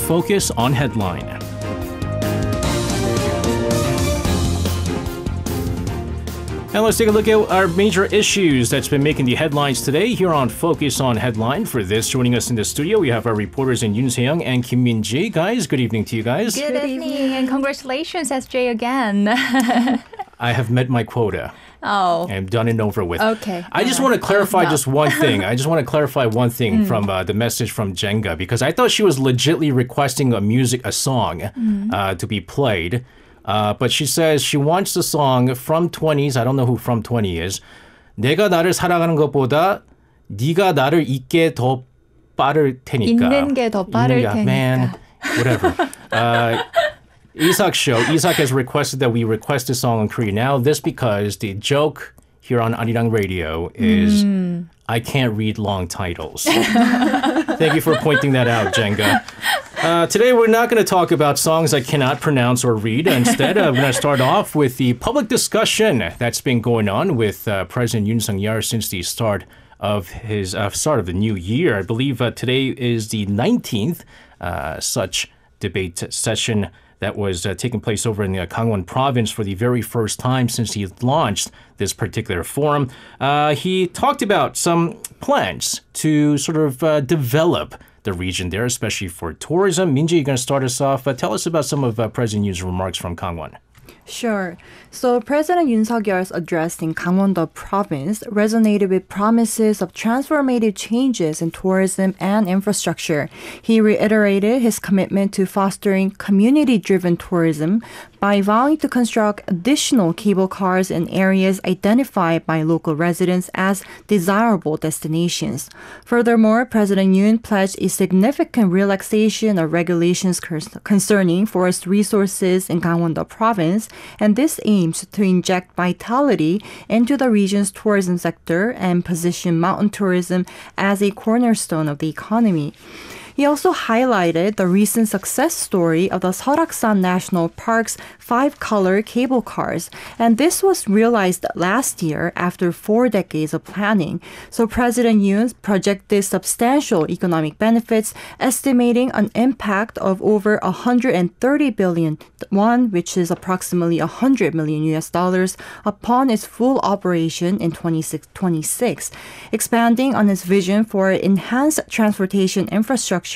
Focus on Headline. And let's take a look at our major issues that's been making the headlines today here on Focus on Headline. For this, joining us in the studio, we have our reporters in Yoon Suk Yeol and Kim Min-ji. Guys, good evening to you guys. Good evening, and congratulations, SJ, again. I have met my quota. Oh. I'm done and over with. Okay. I just want to clarify just one thing. From the message from Jenga, because I thought she was legitimately requesting a song to be played. But she says she wants the song from 20s. I don't know who from 20 is. 내가 나를 사랑하는 것보다 네가 나를 잊게 더 빠를 테니까. 잊는 게 더 빠를 테니까. Man, whatever. Isak has requested that we request a song in Korean now. This because the joke here on Arirang Radio is I can't read long titles. Thank you for pointing that out, Jenga. Today, we're not going to talk about songs I cannot pronounce or read. Instead, I'm going to start off with the public discussion that's been going on with President Yoon Suk Yeol since the start of the new year. I believe today is the 19th such debate session that was taking place over in the Gangwon Province for the very first time since he launched this particular forum. He talked about some plans to sort of develop the region there, especially for tourism. Min-ji, you're going to start us off. Tell us about some of President Yoon's remarks from Gangwon. Sure. So President Yoon Suk Yeol's address in Gangwon-do Province resonated with promises of transformative changes in tourism and infrastructure. He reiterated his commitment to fostering community-driven tourism by vowing to construct additional cable cars in areas identified by local residents as desirable destinations. Furthermore, President Yoon pledged a significant relaxation of regulations concerning forest resources in Gangwon-do Province, and this aims to inject vitality into the region's tourism sector and position mountain tourism as a cornerstone of the economy. He also highlighted the recent success story of the Seoraksan National Park's 5-color cable cars, and this was realized last year after 4 decades of planning. So President Yoon projected substantial economic benefits, estimating an impact of over 130 billion won, which is approximately $100 million upon its full operation in 2026. Expanding on his vision for enhanced transportation infrastructure,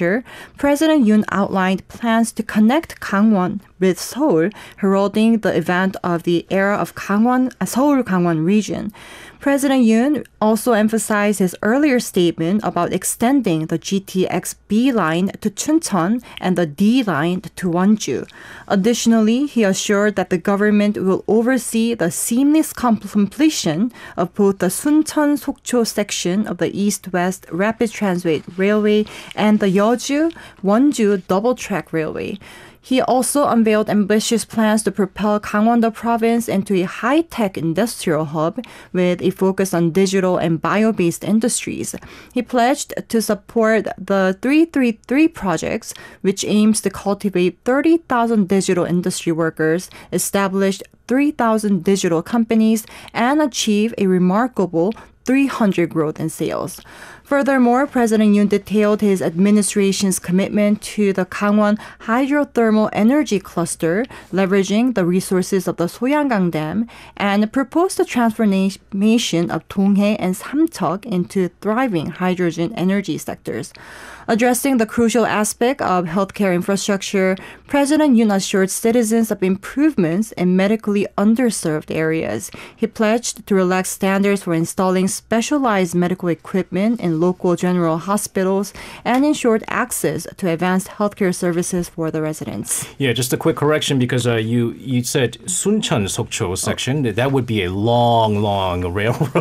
President Yoon outlined plans to connect Gangwon with Seoul, heralding the event of the era of Seoul-Gangwon region. President Yoon also emphasized his earlier statement about extending the GTX B line to Chuncheon and the D line to Wonju. Additionally, he assured that the government will oversee the seamless completion of both the Suncheon-Sokcho section of the East-West Rapid Transit Railway and the Yeoju-Wonju double-track railway. He also unveiled ambitious plans to propel Gangwon-do Province into a high-tech industrial hub with a focus on digital and bio-based industries. He pledged to support the 333 projects, which aims to cultivate 30,000 digital industry workers, establish 3,000 digital companies, and achieve a remarkable 300 growth in sales. Furthermore, President Yoon detailed his administration's commitment to the Gangwon hydrothermal energy cluster, leveraging the resources of the Soyangang Dam, and proposed the transformation of Donghae and Samcheok into thriving hydrogen energy sectors. Addressing the crucial aspect of healthcare infrastructure, President Yoon assured citizens of improvements in medically underserved areas. He pledged to relax standards for installing specialized medical equipment in local general hospitals and ensured access to advanced healthcare services for the residents. Yeah, just a quick correction because you said Suncheon-Sokcho section. That would be a long railroad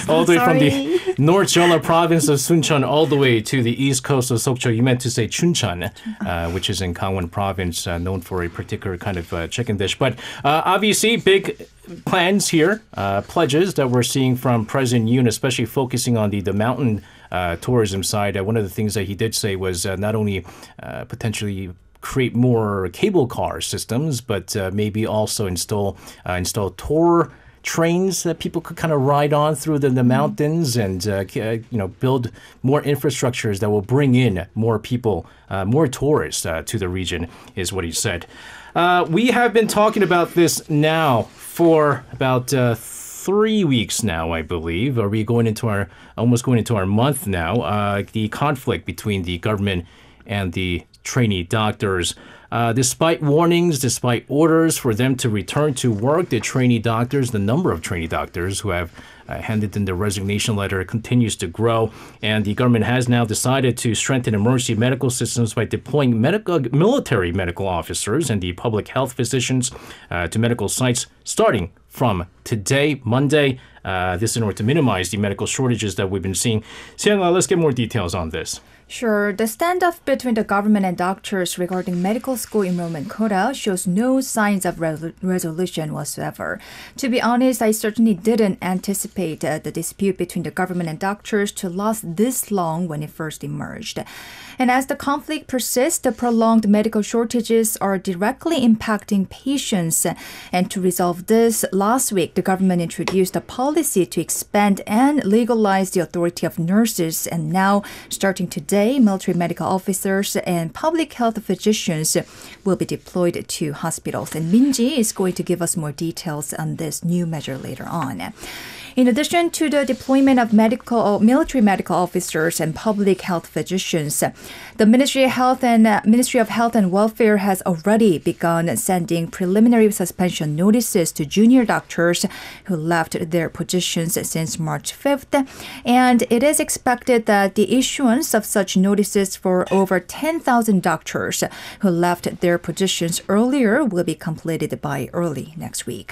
all the way from the North Jeolla province of Suncheon all the way to the east coast of Sokcho. You meant to say Chuncheon, which is in Gangwon province, known for a particular kind of chicken dish. But obviously, big plans here, pledges that we're seeing from President Yoon, especially focusing on the mountain tourism side. One of the things that he did say was not only potentially create more cable car systems, but maybe also install tour trains that people could kind of ride on through the mountains and build more infrastructures that will bring in more people, more tourists to the region, is what he said. We have been talking about this now for about 3 weeks now, I believe. Are we almost going into our month now? The conflict between the government and the trainee doctors. Despite warnings, despite orders for them to return to work, the number of trainee doctors who have handed in their resignation letter continues to grow. And the government has now decided to strengthen emergency medical systems by deploying military medical officers and the public health physicians to medical sites starting from today, Monday. This in order to minimize the medical shortages that we've been seeing. Siang, let's get more details on this. Sure. The standoff between the government and doctors regarding medical school enrollment quota shows no signs of resolution whatsoever. To be honest, I certainly didn't anticipate the dispute between the government and doctors to last this long when it first emerged. And as the conflict persists, the prolonged medical shortages are directly impacting patients. And to resolve this, last week, the government introduced a policy to expand and legalize the authority of nurses. And now, starting today, military medical officers and public health physicians will be deployed to hospitals. And Minji is going to give us more details on this new measure later on. In addition to the deployment of military medical officers and public health physicians, the Ministry of Health and Welfare has already begun sending preliminary suspension notices to junior doctors who left their positions since March 5th. And it is expected that the issuance of such notices for over 10,000 doctors who left their positions earlier will be completed by early next week.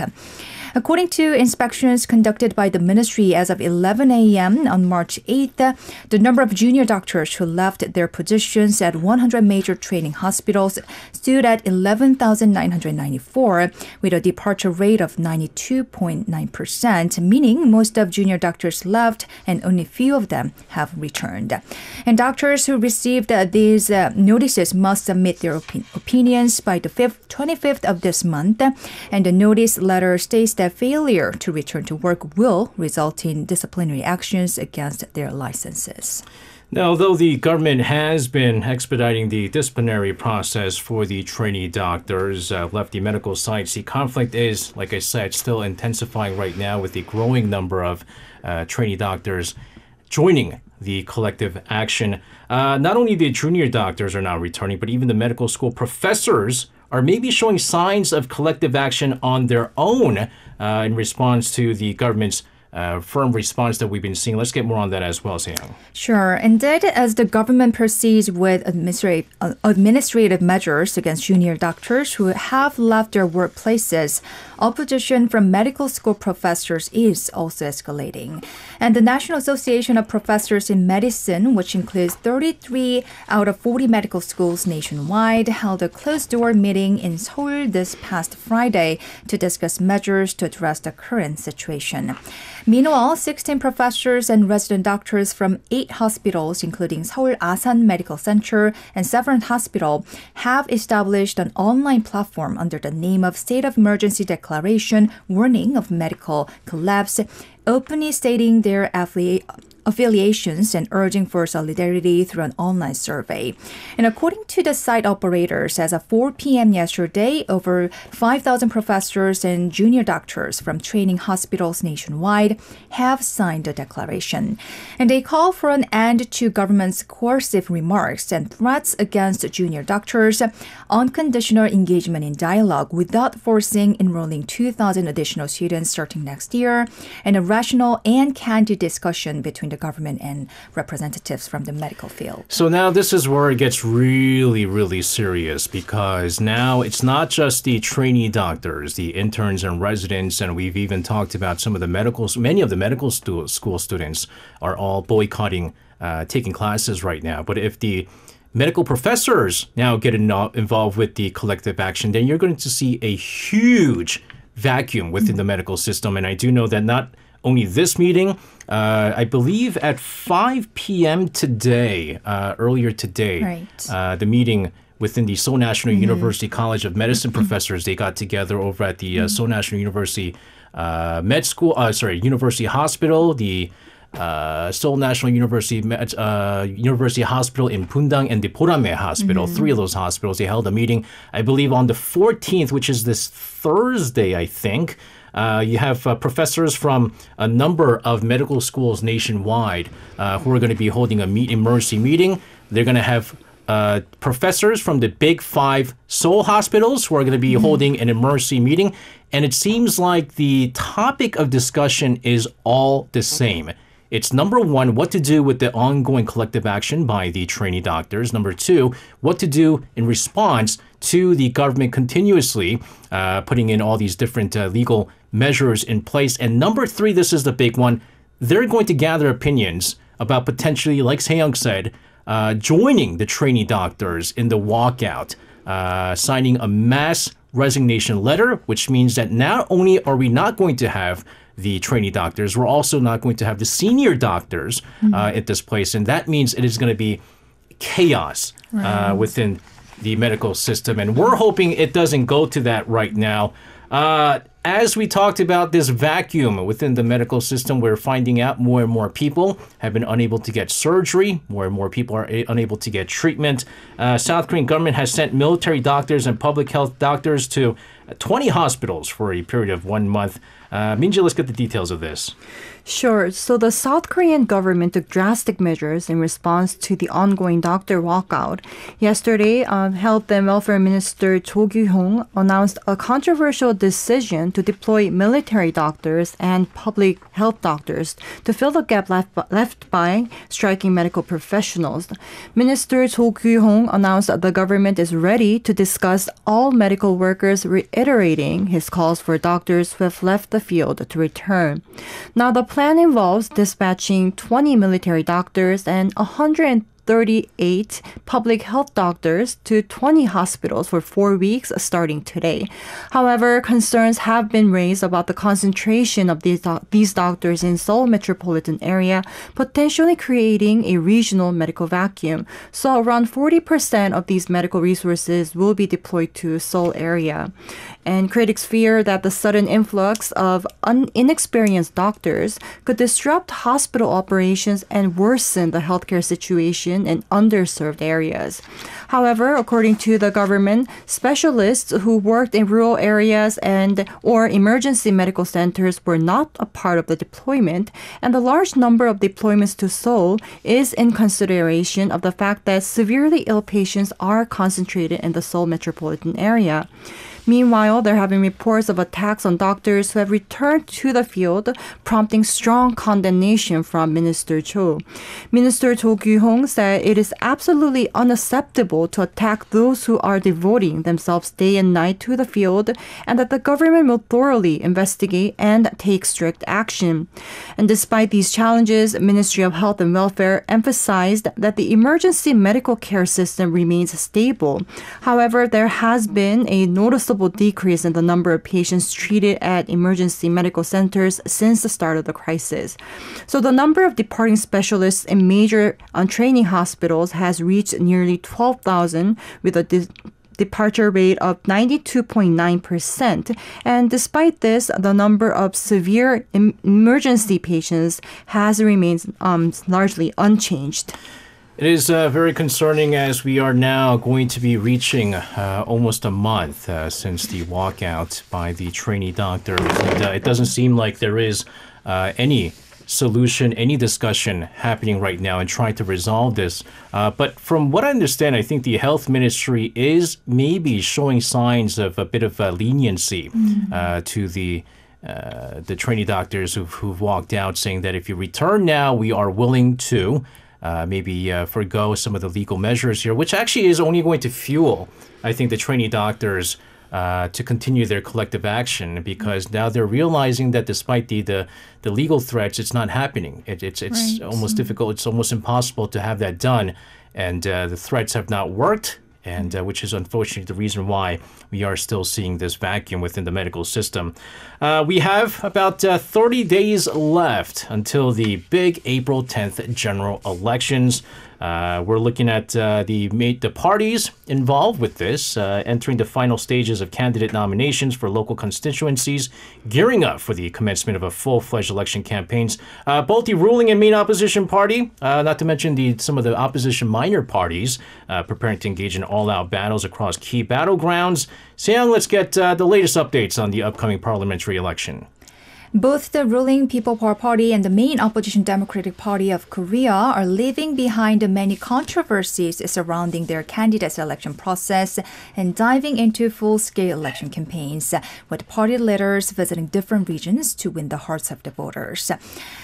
According to inspections conducted by the ministry as of 11 a.m. on March 8th, the number of junior doctors who left their positions at 100 major training hospitals stood at 11,994, with a departure rate of 92.9%, meaning most of junior doctors left and only few of them have returned. And doctors who received these notices must submit their opinions by the 25th of this month, and the notice letter states that failure to return to work will result in disciplinary actions against their licenses. Now, although the government has been expediting the disciplinary process for the trainee doctors left the medical sites, the conflict is, like I said, still intensifying right now with the growing number of trainee doctors joining the collective action. Not only the junior doctors are now returning, but even the medical school professors are maybe showing signs of collective action on their own in response to the government's firm response that we've been seeing. Let's get more on that as well, Seong. Sure. Indeed, as the government proceeds with administrative measures against junior doctors who have left their workplaces, opposition from medical school professors is also escalating. And the National Association of Professors in Medicine, which includes 33 out of 40 medical schools nationwide, held a closed-door meeting in Seoul this past Friday to discuss measures to address the current situation. Meanwhile, 16 professors and resident doctors from 8 hospitals, including Seoul Asan Medical Center and Severn Hospital, have established an online platform under the name of State of Emergency Declaration Warning of Medical Collapse, openly stating their affiliations and urging for solidarity through an online survey. And according to the site operators, as of 4 p.m. yesterday, over 5,000 professors and junior doctors from training hospitals nationwide have signed the declaration. And they call for an end to government's coercive remarks and threats against junior doctors, unconditional engagement in dialogue without forcing enrolling 2,000 additional students starting next year, and a rational and candid discussion between the government and representatives from the medical field. So now this is where it gets really, really serious, because now it's not just the trainee doctors, the interns and residents, and we've even talked about many of the medical school students are all boycotting taking classes right now. But if the medical professors now get involved with the collective action, then you're going to see a huge vacuum within the medical system. And I do know that not only this meeting, I believe at 5 p.m. today, earlier today, Right. The meeting within the Seoul National University College of Medicine professors. They got together over at the Seoul National University University Hospital, the Seoul National University University Hospital in Pundang, and the Porame Hospital. Three of those hospitals. They held a meeting, I believe, on the 14th, which is this Thursday, I think. You have professors from a number of medical schools nationwide who are going to be holding an emergency meeting. They're going to have professors from the big 5 Seoul hospitals who are going to be holding an emergency meeting. And it seems like the topic of discussion is all the same. It's number 1, what to do with the ongoing collective action by the trainee doctors. Number 2, what to do in response to the government continuously putting in all these different legal measures in place. And number 3, this is the big one, they're going to gather opinions about potentially, like Seyoung said, joining the trainee doctors in the walkout, signing a mass resignation letter, which means that not only are we not going to have the trainee doctors, we're also not going to have the senior doctors at this place. And that means it is going to be chaos within the medical system. And we're hoping it doesn't go to that right now. As we talked about this vacuum within the medical system, we're finding out more and more people have been unable to get surgery. More and more people are unable to get treatment. South Korean government has sent military doctors and public health doctors to 20 hospitals for a period of 1 month. Minji, let's get the details of this. Sure. So the South Korean government took drastic measures in response to the ongoing doctor walkout. Yesterday, Health and Welfare Minister Cho Kyu-hong announced a controversial decision to deploy military doctors and public health doctors to fill the gap left by striking medical professionals. Minister Cho Kyu-hong announced that the government is ready to discuss all medical workers, reiterating his calls for doctors who have left the field to return. Now, the plan involves dispatching 20 military doctors and 138 public health doctors to 20 hospitals for 4 weeks starting today. However, concerns have been raised about the concentration of these doctors in Seoul metropolitan area, potentially creating a regional medical vacuum. So around 40% of these medical resources will be deployed to Seoul area. And critics fear that the sudden influx of inexperienced doctors could disrupt hospital operations and worsen the healthcare situation in underserved areas. However, according to the government, specialists who worked in rural areas or emergency medical centers were not a part of the deployment, and the large number of deployments to Seoul is in consideration of the fact that severely ill patients are concentrated in the Seoul metropolitan area. Meanwhile, there have been reports of attacks on doctors who have returned to the field, prompting strong condemnation from Minister Cho. Minister Cho Kyu-hong said it is absolutely unacceptable to attack those who are devoting themselves day and night to the field, and that the government will thoroughly investigate and take strict action. And despite these challenges, Ministry of Health and Welfare emphasized that the emergency medical care system remains stable. However, there has been a noticeable decrease in the number of patients treated at emergency medical centers since the start of the crisis. So the number of departing specialists in major training hospitals has reached nearly 12,000 with a departure rate of 92.9%. And despite this, the number of severe emergency patients has remained largely unchanged. It is very concerning as we are now going to be reaching almost a month since the walkout by the trainee doctors. And it doesn't seem like there is any solution, any discussion happening right now in trying to resolve this. But from what I understand, I think the health ministry is maybe showing signs of a bit of leniency to the trainee doctors who've walked out, saying that if you return now, we are willing to maybe forgo some of the legal measures here, which actually is only going to fuel, I think, the trainee doctors to continue their collective action, because now they're realizing that despite the legal threats, it's not happening. It's right. Almost difficult. It's almost impossible to have that done. And the threats have not worked, and which is unfortunately the reason why we are still seeing this vacuum within the medical system. We have about 30 days left until the big April 10th general elections. We're looking at the parties involved with this, entering the final stages of candidate nominations for local constituencies, gearing up for the commencement of a full-fledged election campaigns. Both the ruling and main opposition party, not to mention some of the opposition minor parties, preparing to engage in all-out battles across key battlegrounds. Seong, let's get the latest updates on the upcoming parliamentary election. Both the ruling People Power Party and the main opposition Democratic Party of Korea are leaving behind the many controversies surrounding their candidates' election process and diving into full-scale election campaigns, with party leaders visiting different regions to win the hearts of the voters.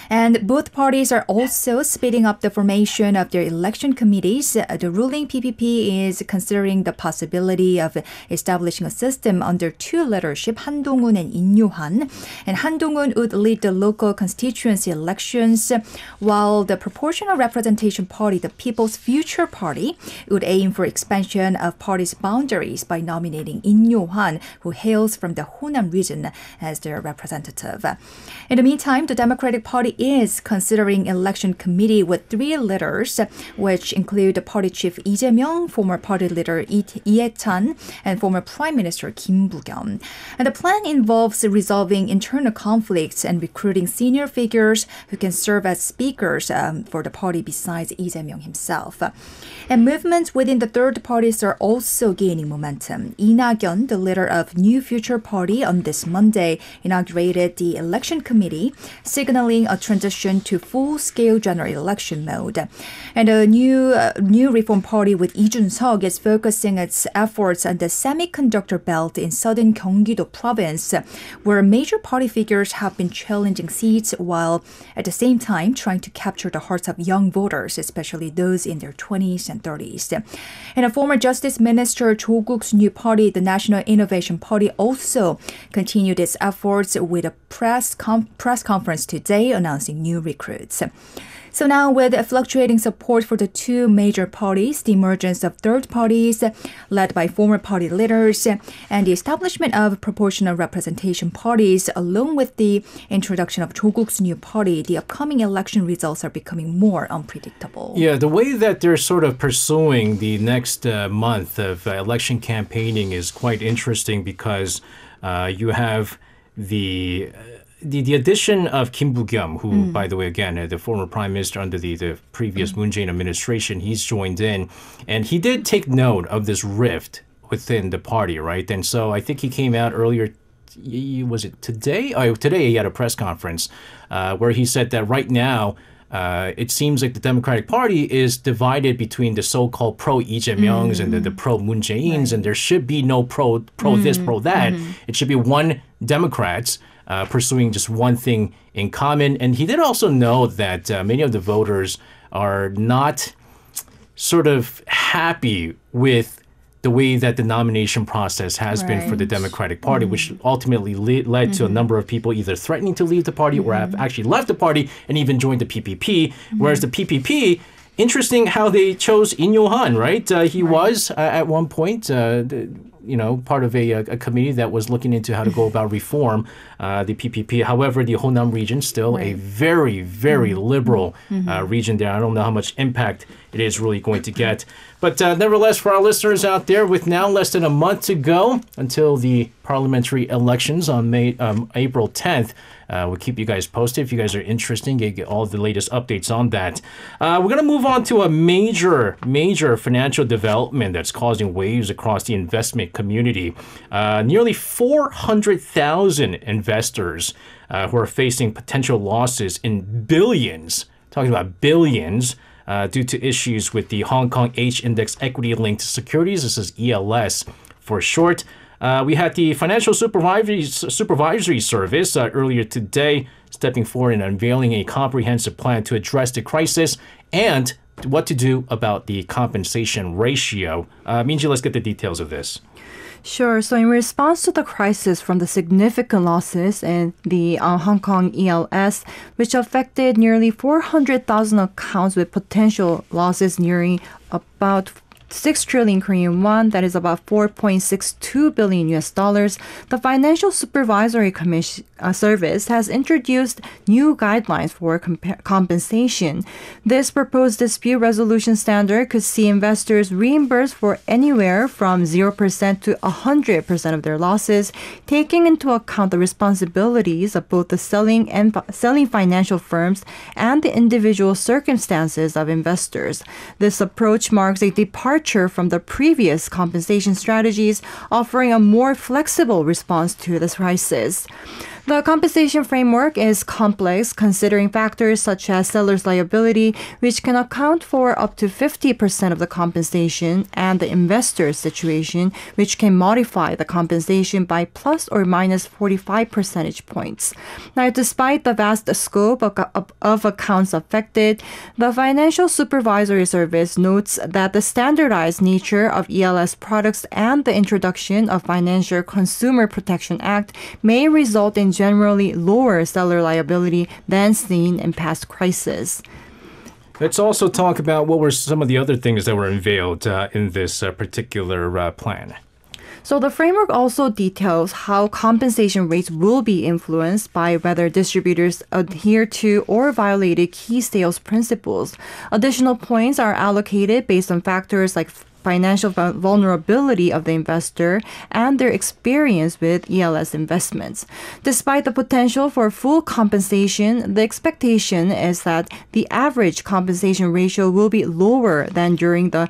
And both parties are also speeding up the formation of their election committees. The ruling PPP is considering the possibility of establishing a system under two leadership, Han Dong-un and Lee Yo-han. And Han Dong-un would lead the local constituency elections, while the Proportional Representation Party, the People's Future Party, would aim for expansion of party's boundaries by nominating Lee Yo-han, who hails from the Honam region, as their representative. In the meantime, the Democratic Party is considering election committee with three leaders, which include the party chief Lee Jae-myung, former party leader Lee Hae-chan, and former Prime Minister Kim Boo-kyum. And the plan involves resolving internal conflicts and recruiting senior figures who can serve as speakers for the party besides Lee Jae-myung himself. And movements within the third parties are also gaining momentum. Lee Na-kyun, the leader of New Future Party, on this Monday inaugurated the election committee, signaling a transition to full-scale general election mode. And a new Reform Party with Lee Jun-suk is focusing its efforts on the semiconductor belt in southern Gangwon-do Province, where major party figures have been challenging seats while at the same time trying to capture the hearts of young voters, especially those in their 20s and 30s. And a former Justice Minister Cho Guk-suk's new party, the National Innovation Party, also continued its efforts with a press conference today announcing new recruits. So now, with fluctuating support for the two major parties, the emergence of third parties led by former party leaders, and the establishment of proportional representation parties, along with the introduction of Cho Guk-suk's new party, the upcoming election results are becoming more unpredictable. Yeah, the way that they're sort of pursuing the next month of election campaigning is quite interesting, because you have the addition of Kim Boo-kyum, who, by the way, again, the former prime minister under the previous Moon Jae-in administration, he's joined in. And he did take note of this rift within the party, right? And so I think he came out earlier, was it today? Oh, today he had a press conference where he said that right now, it seems like the Democratic Party is divided between the so-called pro-Lee Jae-myungs and the pro-Moon Jae-ins, and there should be no pro this, pro that. It should be one Democrats pursuing just one thing in common. And he did also know that many of the voters are not sort of happy with the way that the nomination process has been for the Democratic Party, which ultimately led to a number of people either threatening to leave the party or have actually left the party and even joined the PPP. Whereas the PPP, interesting how they chose Lee Yo-han, right? He was at one point part of a committee that was looking into how to go about reform the PPP. However, the Honam region still a very, very liberal region there. I don't know how much impact it is really going to get. But nevertheless, for our listeners out there, with now less than a month to go until the parliamentary elections on April 10th, we'll keep you guys posted if you guys are interested. Get all the latest updates on that. We're going to move on to a major financial development that's causing waves across the investment community. Nearly 400,000 investors who are facing potential losses in billions, talking about billions, due to issues with the Hong Kong H-Index equity-linked securities. This is ELS for short. We had the Financial Supervisory Service earlier today stepping forward and unveiling a comprehensive plan to address the crisis and what to do about the compensation ratio. Minji, let's get the details of this. Sure. So in response to the crisis from the significant losses in the Hong Kong ELS, which affected nearly 400,000 accounts with potential losses nearing about 6 trillion Korean won, that is about 4.62 billion US dollars, the Financial Supervisory Service has introduced new guidelines for compensation. This proposed dispute resolution standard could see investors reimbursed for anywhere from 0% to 100% of their losses, taking into account the responsibilities of both the selling financial firms and the individual circumstances of investors. This approach marks a departure from the previous compensation strategies, offering a more flexible response to this crisis. The compensation framework is complex, considering factors such as seller's liability, which can account for up to 50% of the compensation, and the investor's situation, which can modify the compensation by plus or minus 45 percentage points. Now, despite the vast scope of accounts affected, the Financial Supervisory Service notes that the standardized nature of ELS products and the introduction of Financial Consumer Protection Act may result in generally lower seller liability than seen in past crises. Let's also talk about what were some of the other things that were unveiled in this particular plan. So the framework also details how compensation rates will be influenced by whether distributors adhere to or violated key sales principles. Additional points are allocated based on factors like financial vulnerability of the investor and their experience with ELS investments. Despite the potential for full compensation, the expectation is that the average compensation ratio will be lower than during the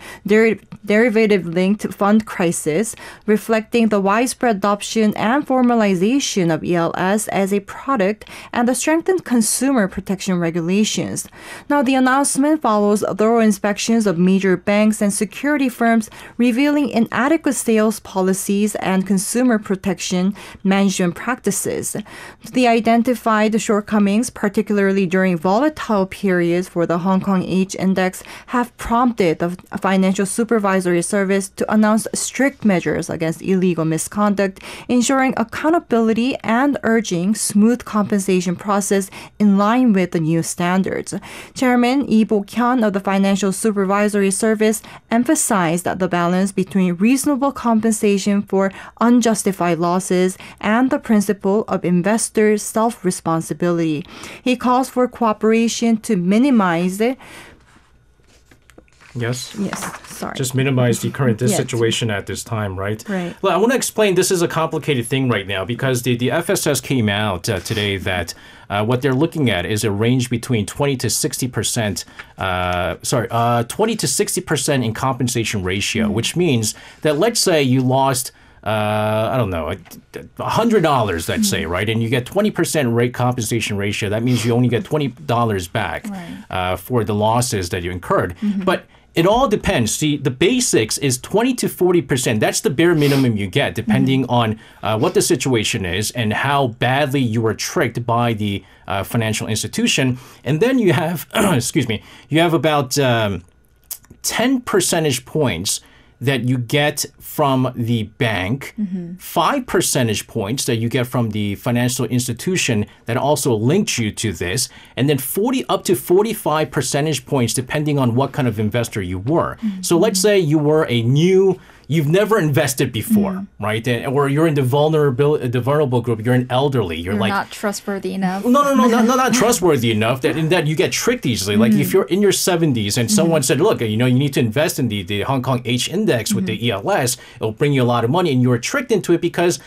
derivative-linked fund crisis, reflecting the widespread adoption and formalization of ELS as a product and the strengthened consumer protection regulations. Now, the announcement follows thorough inspections of major banks and security firms, revealing inadequate sales policies and consumer protection management practices. The identified shortcomings, particularly during volatile periods for the Hong Kong H Index, have prompted the Financial Supervisory Service to announce strict measures against illegal misconduct, ensuring accountability and urging smooth compensation process in line with the new standards. Chairman Lee Bok-hyun of the Financial Supervisory Service emphasized the balance between reasonable compensation for unjustified losses and the principle of investors' self-responsibility. He calls for cooperation to minimize it. Yes, sorry. Just minimize the current Yes. situation at this time, right? Right. Well, I want to explain this is a complicated thing right now because the FSS came out today that what they're looking at is a range between 20 to 60%, 20 to 60% in compensation ratio, which means that let's say you lost $100, let's say, right? And you get 20% rate compensation ratio. That means you only get $20 back for the losses that you incurred. But it all depends. See, the basics is 20 to 40%. That's the bare minimum you get, depending on what the situation is and how badly you were tricked by the financial institution. And then you have, you have about 10 percentage points that you get from the bank, 5 percentage points that you get from the financial institution that also linked you to this, and then 40 up to 45 percentage points depending on what kind of investor you were. So let's say you were you've never invested before, right? Or you're in the vulnerable group, you're an elderly, you're like not trustworthy enough. No, not trustworthy enough in that you get tricked easily. Like if you're in your 70s and someone said, look, you need to invest in the Hong Kong H Index with the ELS, it'll bring you a lot of money, and you were tricked into it because,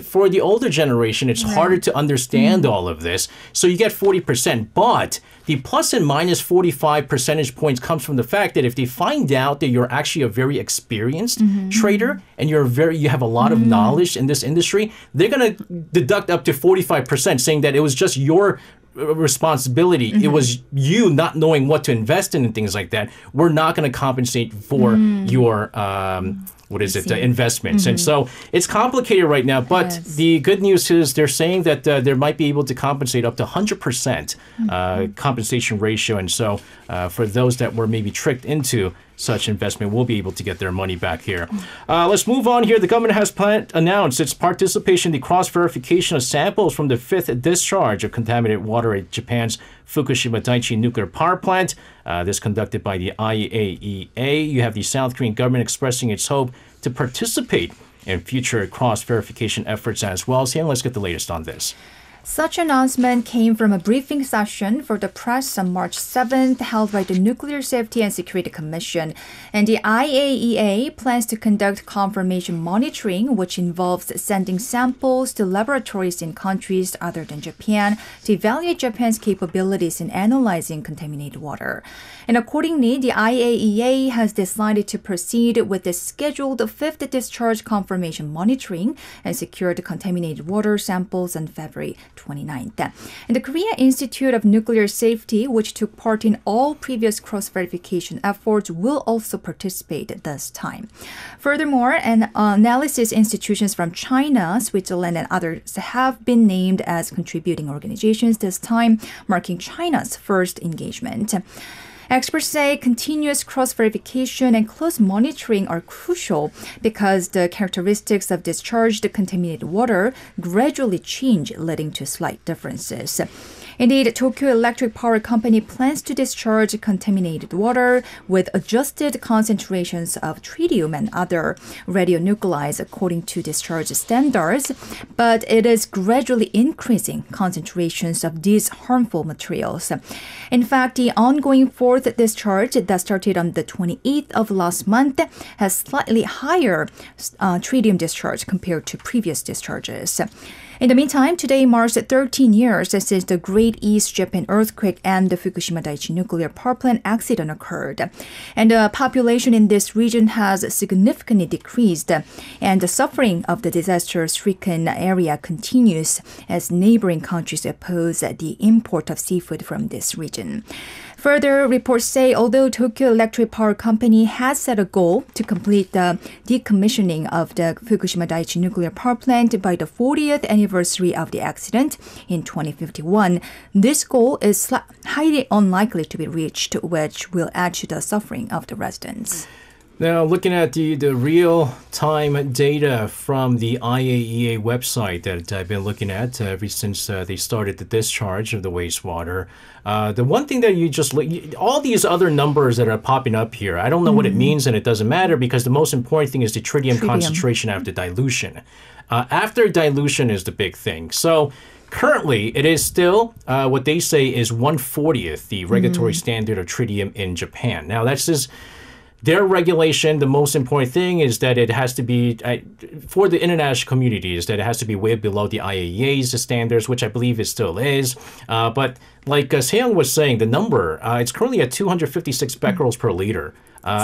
for the older generation, it's harder to understand all of this. So you get 40%, but the plus and minus 45 percentage points comes from the fact that if they find out that you're actually a very experienced trader and you have a lot of knowledge in this industry, they're going to deduct up to 45%, saying that it was just your responsibility. It was you not knowing what to invest in and things like that. We're not going to compensate for your investments. And so it's complicated right now, but the good news is they're saying that they might be able to compensate up to 100% compensation ratio. And so for those that were maybe tricked into such investment will be able to get their money back here. Let's move on here. The government has announced its participation in the cross-verification of samples from the fifth discharge of contaminated water at Japan's Fukushima Daiichi nuclear power plant. This conducted by the IAEA. You have the South Korean government expressing its hope to participate in future cross-verification efforts as well. So let's get the latest on this. Such announcement came from a briefing session for the press on March 7th held by the Nuclear Safety and Security Commission. And the IAEA plans to conduct confirmation monitoring, which involves sending samples to laboratories in countries other than Japan to evaluate Japan's capabilities in analyzing contaminated water. And accordingly, the IAEA has decided to proceed with the scheduled fifth discharge confirmation monitoring and secured contaminated water samples on February 29th. And the Korea Institute of Nuclear Safety, which took part in all previous cross-verification efforts, will also participate this time. Furthermore, analysis institutions from China, Switzerland, and others have been named as contributing organizations this time, marking China's first engagement. Experts say continuous cross-verification and close monitoring are crucial because the characteristics of discharged contaminated water gradually change, leading to slight differences. Indeed, Tokyo Electric Power Company plans to discharge contaminated water with adjusted concentrations of tritium and other radionuclides according to discharge standards, but it is gradually increasing concentrations of these harmful materials. In fact, the ongoing fourth discharge that started on the 28th of last month has slightly higher tritium discharge compared to previous discharges. In the meantime, today marks 13 years since the Great East Japan earthquake and the Fukushima Daiichi nuclear power plant accident occurred. And the population in this region has significantly decreased, and the suffering of the disaster-stricken area continues as neighboring countries oppose the import of seafood from this region. Further reports say although Tokyo Electric Power Company has set a goal to complete the decommissioning of the Fukushima Daiichi nuclear power plant by the 40th anniversary of the accident in 2051, this goal is highly unlikely to be reached, which will add to the suffering of the residents. Now, looking at the real-time data from the IAEA website that I've been looking at ever since they started the discharge of the wastewater, the one thing that you just all these other numbers that are popping up here, I don't know what it means, and it doesn't matter because the most important thing is the tritium concentration after dilution. After dilution is the big thing. So currently, it is still what they say is 1/40th the regulatory standard of tritium in Japan. Now, that's just their regulation. The most important thing is that it has to be, for the international community, is that it has to be way below the IAEA's standards, which I believe it still is. But like Seong was saying, the number, it's currently at 256 becquerels per liter.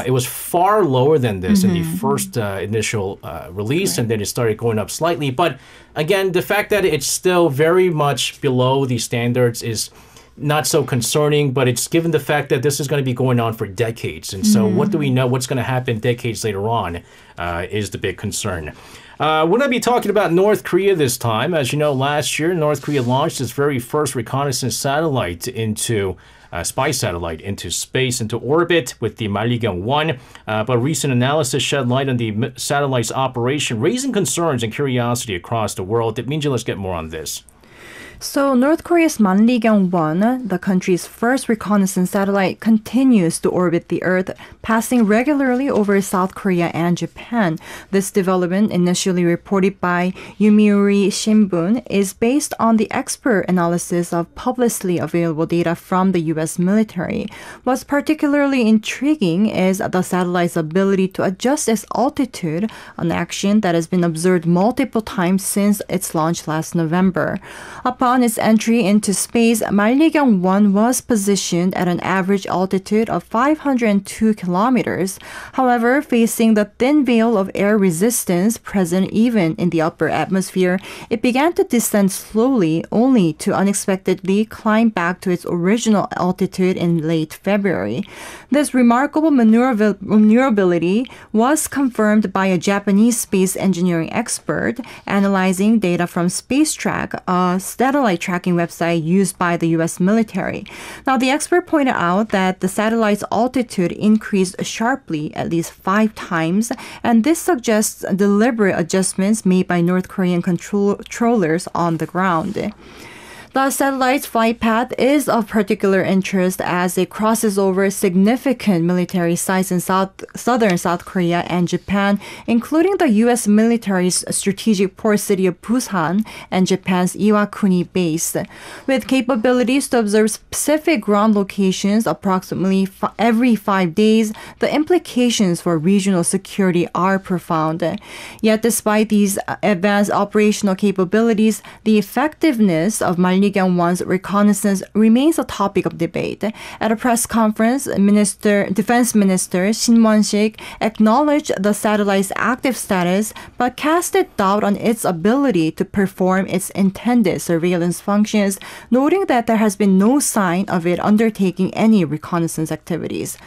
It was far lower than this in the first initial release, and then it started going up slightly. But again, the fact that it's still very much below the standards is not so concerning, but it's given the fact that this is going to be going on for decades. And so what do we know? What's going to happen decades later on is the big concern. We're going to be talking about North Korea this time. As you know, last year, North Korea launched its very first reconnaissance satellite spy satellite into space, into orbit with the Malligang-1. But recent analysis shed light on the satellite's operation, raising concerns and curiosity across the world. Minji, let's get more on this. So North Korea's Malligang-1, the country's first reconnaissance satellite, continues to orbit the Earth, passing regularly over South Korea and Japan. This development, initially reported by Yomiuri Shimbun, is based on the expert analysis of publicly available data from the U.S. military. What's particularly intriguing is the satellite's ability to adjust its altitude, an action that has been observed multiple times since its launch last November. Upon its entry into space, Malligang-1 was positioned at an average altitude of 502 kilometers. However, facing the thin veil of air resistance present even in the upper atmosphere, it began to descend slowly, only to unexpectedly climb back to its original altitude in late February. This remarkable maneuverability was confirmed by a Japanese space engineering expert analyzing data from SpaceTrack, a the satellite tracking website used by the U.S. military. Now, the expert pointed out that the satellite's altitude increased sharply at least 5 times, and this suggests deliberate adjustments made by North Korean controllers on the ground. The satellite's flight path is of particular interest as it crosses over significant military sites in southern South Korea and Japan, including the U.S. military's strategic port city of Busan and Japan's Iwakuni base. With capabilities to observe specific ground locations approximately every 5 days, the implications for regional security are profound. Yet despite these advanced operational capabilities, the effectiveness of Gangwon-do's reconnaissance remains a topic of debate. At a press conference, Defense Minister Shin Won-sik acknowledged the satellite's active status but casted doubt on its ability to perform its intended surveillance functions, noting that there has been no sign of it undertaking any reconnaissance activities.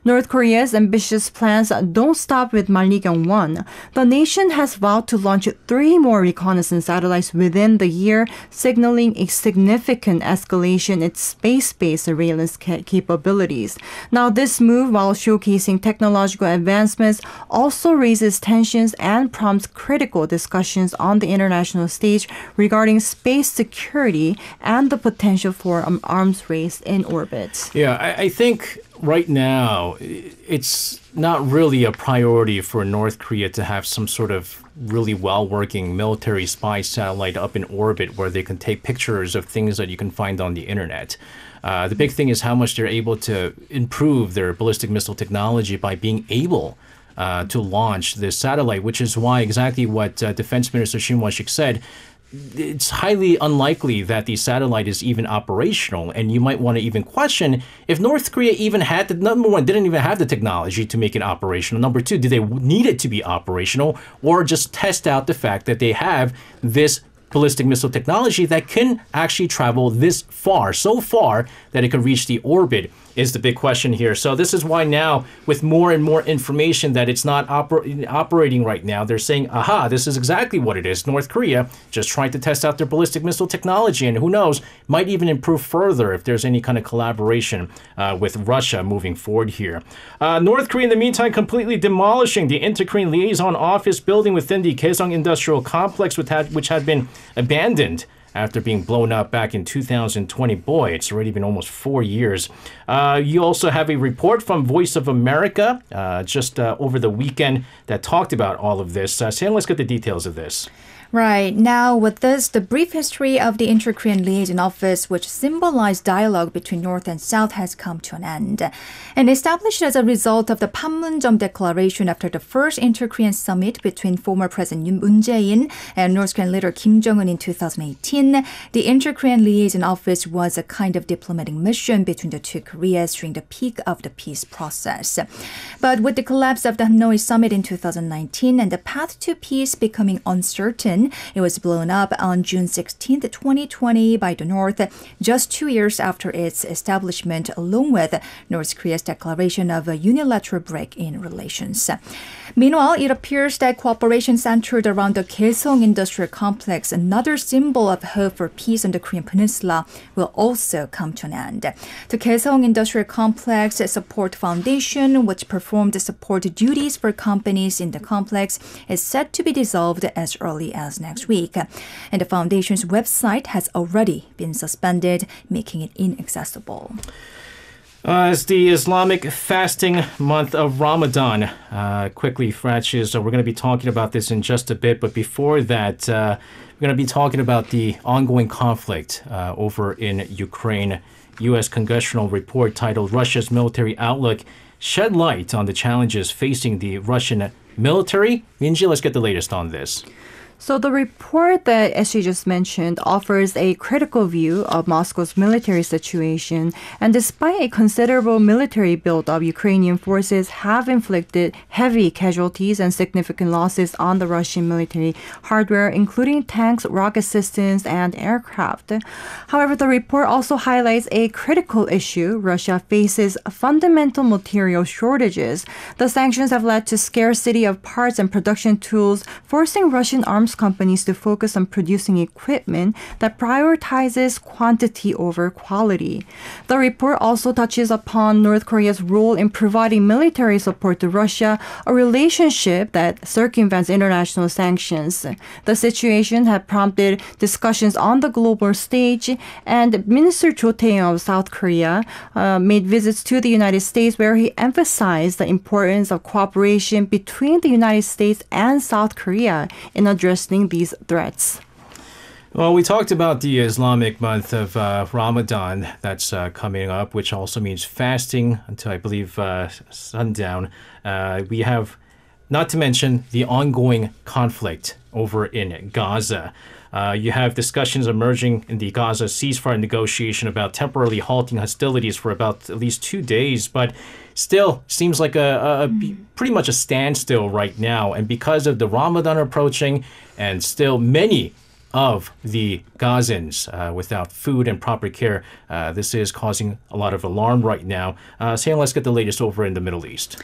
North Korea's ambitious plans don't stop with Gangwon. The nation has vowed to launch 3 more reconnaissance satellites within the year, signaling a significant escalation in its space-based surveillance capabilities. Now, this move, while showcasing technological advancements, also raises tensions and prompts critical discussions on the international stage regarding space security and the potential for an arms race in orbit. Yeah, I think right now, it's not really a priority for North Korea to have some sort of really well-working military spy satellite up in orbit where they can take pictures of things that you can find on the internet. The big thing is how much they're able to improve their ballistic missile technology by being able to launch this satellite, which is why exactly what Defense Minister Shin Won-sik said. It's highly unlikely that the satellite is even operational, and you might want to even question if North Korea even had the, number one, didn't even have the technology to make it operational. Number two, do they need it to be operational, or just test out the fact that they have this ballistic missile technology that can actually travel this far, so far that it can reach the orbit, is the big question here. So this is why now, with more and more information that it's not operating right now, they're saying, aha, this is exactly what it is. North Korea just trying to test out their ballistic missile technology, and who knows, might even improve further if there's any kind of collaboration with Russia moving forward here. North Korea, in the meantime, completely demolishing the Inter-Korean Liaison Office building within the Kaesong Industrial Complex, which had been abandoned after being blown up back in 2020. Boy, it's already been almost 4 years. You also have a report from Voice of America just over the weekend that talked about all of this. Sam, let's get the details of this. Right. Now, with this, the brief history of the Inter-Korean Liaison Office, which symbolized dialogue between North and South, has come to an end. And established as a result of the Panmunjom Declaration after the first Inter-Korean summit between former President Moon Jae-in and North Korean leader Kim Jong-un in 2018, the Inter-Korean Liaison Office was a kind of diplomatic mission between the two Koreas during the peak of the peace process. But with the collapse of the Hanoi summit in 2019 and the path to peace becoming uncertain, it was blown up on June 16, 2020 by the North, just 2 years after its establishment, along with North Korea's declaration of a unilateral break in relations. Meanwhile, it appears that cooperation centered around the Kaesong Industrial Complex, another symbol of hope for peace on the Korean Peninsula, will also come to an end. The Kaesong Industrial Complex Support Foundation, which performed support duties for companies in the complex, is set to be dissolved as early as next week. And the foundation's website has already been suspended, making it inaccessible. As the Islamic fasting month of Ramadan quickly flashes, we're going to be talking about this in just a bit. But before that, we're going to be talking about the ongoing conflict over in Ukraine. U.S. congressional report titled Russia's Military Outlook shed light on the challenges facing the Russian military. Minji, let's get the latest on this. So the report that, as she just mentioned, offers a critical view of Moscow's military situation. And despite a considerable military buildup, Ukrainian forces have inflicted heavy casualties and significant losses on the Russian military hardware, including tanks, rocket systems, and aircraft. However, the report also highlights a critical issue. Russia faces fundamental material shortages. The sanctions have led to scarcity of parts and production tools, forcing Russian arms force companies to focus on producing equipment that prioritizes quantity over quality. The report also touches upon North Korea's role in providing military support to Russia, a relationship that circumvents international sanctions. The situation had prompted discussions on the global stage, and Minister Cho Tae-yong of South Korea made visits to the United States where he emphasized the importance of cooperation between the United States and South Korea in addressing these threats. Well, we talked about the Islamic month of Ramadan that's coming up, which also means fasting until, I believe, sundown. We have, not to mention, the ongoing conflict over in Gaza. You have discussions emerging in the Gaza ceasefire negotiation about temporarily halting hostilities for about at least 2 days, but still seems like a pretty much a standstill right now. And because of the Ramadan approaching and still many of the Gazans without food and proper care, this is causing a lot of alarm right now. Sam, let's get the latest over in the Middle East.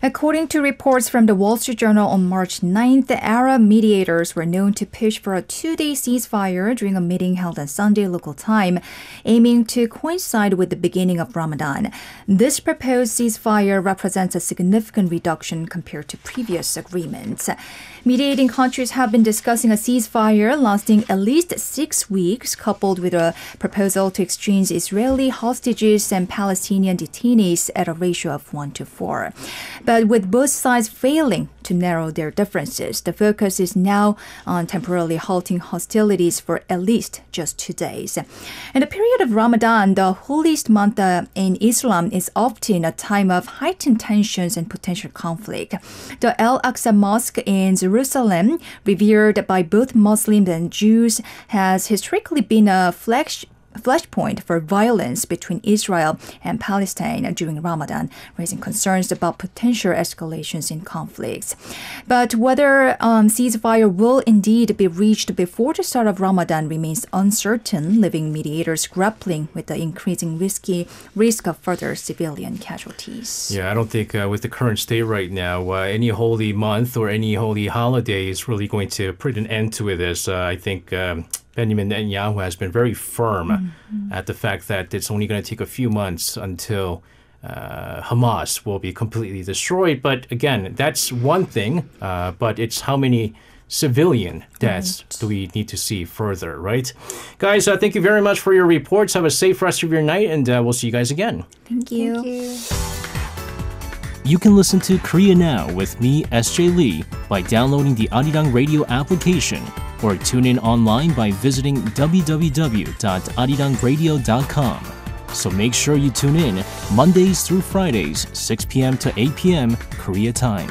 According to reports from the Wall Street Journal on March 9th, the Arab mediators were known to push for a 2-day ceasefire during a meeting held on Sunday local time, aiming to coincide with the beginning of Ramadan. This proposed ceasefire represents a significant reduction compared to previous agreements. Mediating countries have been discussing a ceasefire lasting at least 6 weeks, coupled with a proposal to exchange Israeli hostages and Palestinian detainees at a ratio of 1:4. But with both sides failing to narrow their differences, the focus is now on temporarily halting hostilities for at least just 2 days. In the period of Ramadan, the holiest month in Islam, is often a time of heightened tensions and potential conflict. The Al-Aqsa Mosque in Jerusalem, revered by both Muslims and Jews, has historically been a flashpoint for violence between Israel and Palestine during Ramadan, raising concerns about potential escalations in conflicts. But whether ceasefire will indeed be reached before the start of Ramadan remains uncertain, leaving mediators grappling with the increasing risk of further civilian casualties. Yeah, I don't think with the current state right now, any holy month or any holy holiday is really going to put an end to this. I think Benjamin Netanyahu has been very firm at the fact that it's only going to take a few months until Hamas will be completely destroyed. But again, that's one thing, but it's how many civilian deaths do we need to see further, right? Guys, thank you very much for your reports. Have a safe rest of your night, and we'll see you guys again. Thank you. Thank you. You can listen to Korea Now with me, SJ Lee, by downloading the Arirang Radio application, or tune in online by visiting www.arirangradio.com. So make sure you tune in Mondays through Fridays, 6 p.m. to 8 p.m. Korea time.